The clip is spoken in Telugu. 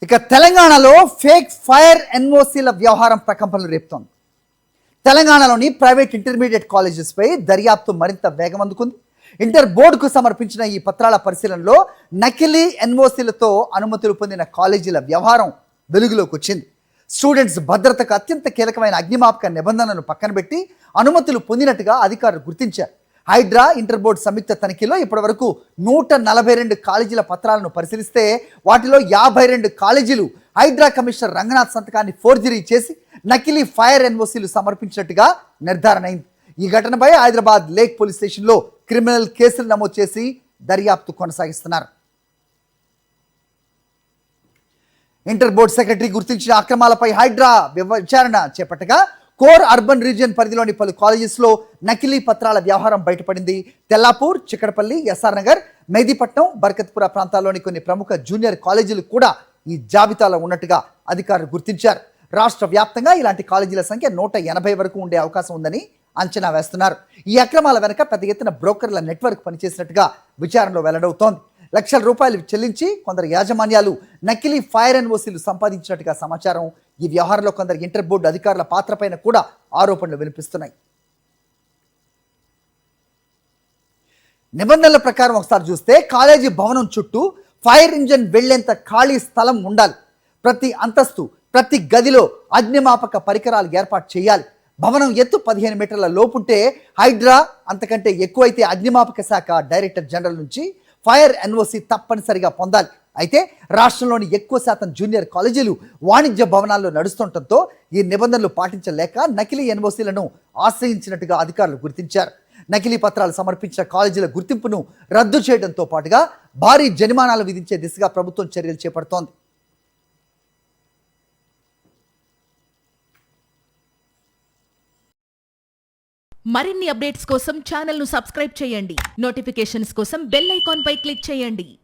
ఇక తెలంగాణలో ఫేక్ ఫైర్ ఎన్ఓసీల వ్యవహారం ప్రకంపనలు రేపుతోంది. తెలంగాణలోని ప్రైవేట్ ఇంటర్మీడియట్ కాలేజెస్పై దర్యాప్తు మరింత వేగం అందుకుంది. ఇంటర్ బోర్డుకు సమర్పించిన ఈ పత్రాల పరిశీలనలో నకిలీ ఎన్ఓసీలతో అనుమతులు పొందిన కాలేజీల వ్యవహారం వెలుగులోకి వచ్చింది. స్టూడెంట్స్ భద్రతకు అత్యంత కీలకమైన అగ్నిమాపక నిబంధనలను పక్కన పెట్టి అనుమతులు పొందినట్టుగా అధికారులు గుర్తించారు. హైడ్రా ఇంటర్ బోర్డు సంయుక్త తనిఖీలో ఇప్పటివరకు 142 కాలేజీల పత్రాలను పరిశీలిస్తే వాటిలో 52 కాలేజీలు హైడ్రా కమిషనర్ రంగనాథ్ సంతకాన్ని ఫోర్జరీ చేసి నకిలీ ఫైర్ ఎన్ఓసీలు సమర్పించినట్టుగా నిర్ధారణ అయింది. ఈ ఘటనపై హైదరాబాద్ లేక్ పోలీస్ స్టేషన్లో క్రిమినల్ కేసులు నమోదు చేసి దర్యాప్తు కొనసాగిస్తున్నారు. ఇంటర్ బోర్డు సెక్రటరీ గుర్తించిన అక్రమాలపై హైడ్రా విచారణ చేపట్టగా కోర్ అర్బన్ రీజియన్ పరిధిలోని పలు కాలేజెస్లో నకిలీ పత్రాల వ్యవహారం బయటపడింది. తెల్లాపూర్, చిక్కడపల్లి, ఎస్ఆర్ నగర్, మెహదీపట్నం, బర్కత్పుర ప్రాంతాల్లోని కొన్ని ప్రముఖ జూనియర్ కాలేజీలు కూడా ఈ జాబితాలో ఉన్నట్టుగా అధికారులు గుర్తించారు. రాష్ట్ర వ్యాప్తంగా ఇలాంటి కాలేజీల సంఖ్య 180 వరకు ఉండే అవకాశం ఉందని అంచనా వేస్తున్నారు. ఈ అక్రమాల వెనక పెద్ద ఎత్తున బ్రోకర్ల నెట్వర్క్ పనిచేసినట్టుగా విచారణలో వెల్లడవుతోంది. లక్షల రూపాయలు చెల్లించి కొందరు యాజమాన్యాలు నకిలీ ఫైర్ ఎన్ఓసీలు సంపాదించినట్టుగా సమాచారం. ఈ వ్యవహారంలో కొందరు ఇంటర్ బోర్డు అధికారుల పాత్రపైన కూడా ఆరోపణలు వినిపిస్తున్నాయి. నిబంధనల ప్రకారం ఒకసారి చూస్తే కాలేజీ భవనం చుట్టూ ఫైర్ ఇంజన్ వెళ్లేంత ఖాళీ స్థలం ఉండాలి. ప్రతి అంతస్తు, ప్రతి గదిలో అగ్నిమాపక పరికరాలు ఏర్పాటు చేయాలి. భవనం ఎత్తు 15 మీటర్ల లోపుంటే హైడ్రా, అంతకంటే ఎక్కువైతే అగ్నిమాపక శాఖ డైరెక్టర్ జనరల్ నుంచి ఫైర్ ఎన్ఓసీ తప్పనిసరిగా పొందాలి. అయితే రాష్ట్రంలోని ఎక్కువ శాతం జూనియర్ కాలేజీలు వాణిజ్య భవనాల్లో నడుస్తుండటంతో ఈ నిబంధనలు పాటించలేక నకిలీ ఎన్ఓసీలను ఆశ్రయించినట్టుగా అధికారులు గుర్తించారు. నకిలీ పత్రాలు సమర్పించిన కాలేజీల గుర్తింపును రద్దు చేయడంతో పాటుగా భారీ జరిమానాలు విధించే దిశగా ప్రభుత్వం చర్యలు చేపడుతోంది. మరిన్ని అప్డేట్స్ కోసం ఛానల్ను సబ్స్క్రైబ్ చేయండి. నోటిఫికేషన్స్ కోసం బెల్ ఐకాన్ పై క్లిక్ చేయండి.